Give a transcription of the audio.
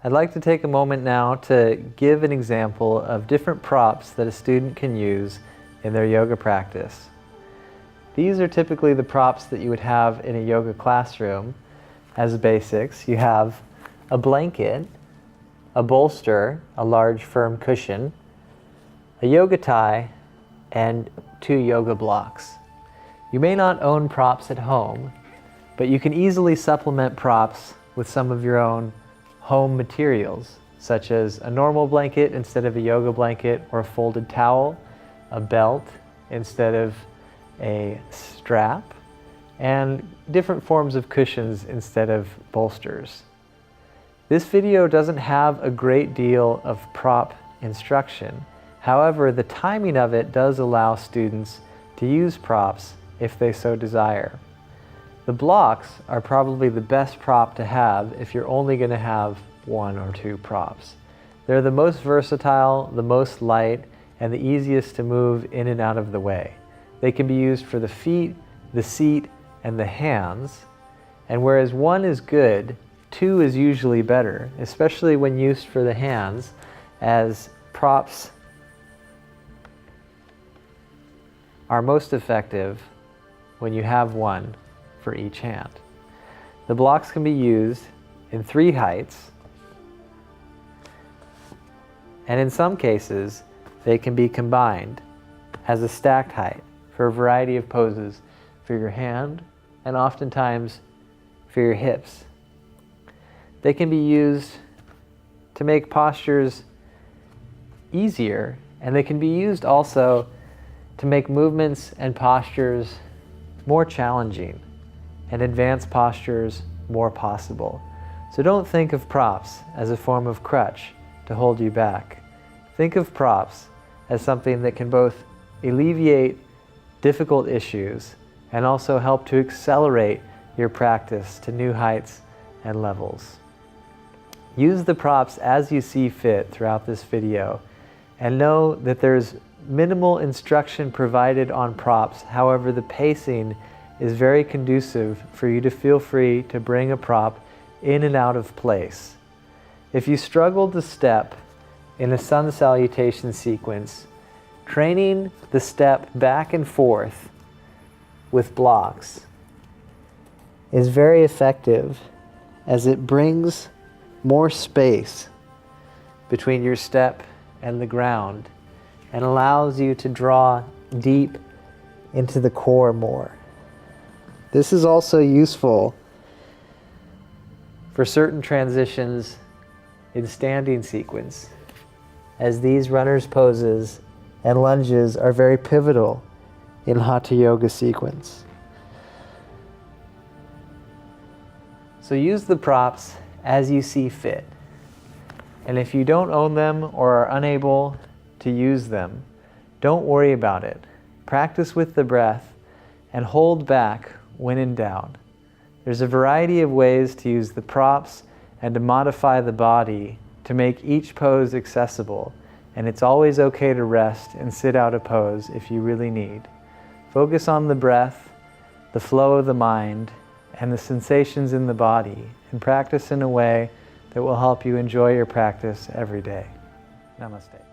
I'd like to take a moment now to give an example of different props that a student can use in their yoga practice. These are typically the props that you would have in a yoga classroom. As basics, you have a blanket, a bolster, a large firm cushion, a yoga tie, and 2 yoga blocks. You may not own props at home, but you can easily supplement props with some of your own home materials, such as a normal blanket instead of a yoga blanket, or a folded towel, a belt instead of a strap, and different forms of cushions instead of bolsters. This video doesn't have a great deal of prop instruction. However, the timing of it does allow students to use props if they so desire. The blocks are probably the best prop to have if you're only going to have 1 or 2 props. They're the most versatile, the most light, and the easiest to move in and out of the way. They can be used for the feet, the seat, and the hands. And whereas 1 is good, 2 is usually better, especially when used for the hands, as props are most effective when you have 1 for each hand. The blocks can be used in 3 heights, and in some cases they can be combined as a stacked height for a variety of poses for your hand and oftentimes for your hips. They can be used to make postures easier, and they can be used also to make movements and postures more challenging and advanced postures more possible. So don't think of props as a form of crutch to hold you back. Think of props as something that can both alleviate difficult issues and also help to accelerate your practice to new heights and levels. Use the props as you see fit throughout this video, and know that there's minimal instruction provided on props. However, the pacing is very conducive for you to feel free to bring a prop in and out of place. If you struggle to step in a sun salutation sequence, training the step back and forth with blocks is very effective, as it brings more space between your step and the ground and allows you to draw deep into the core more. This is also useful for certain transitions in standing sequence, as these runner's poses and lunges are very pivotal in Hatha Yoga sequence. So use the props as you see fit. And if you don't own them or are unable to use them, don't worry about it. Practice with the breath and hold back when in doubt. There's a variety of ways to use the props and to modify the body to make each pose accessible, and it's always okay to rest and sit out a pose if you really need. Focus on the breath, the flow of the mind, and the sensations in the body, and practice in a way that will help you enjoy your practice every day. Namaste.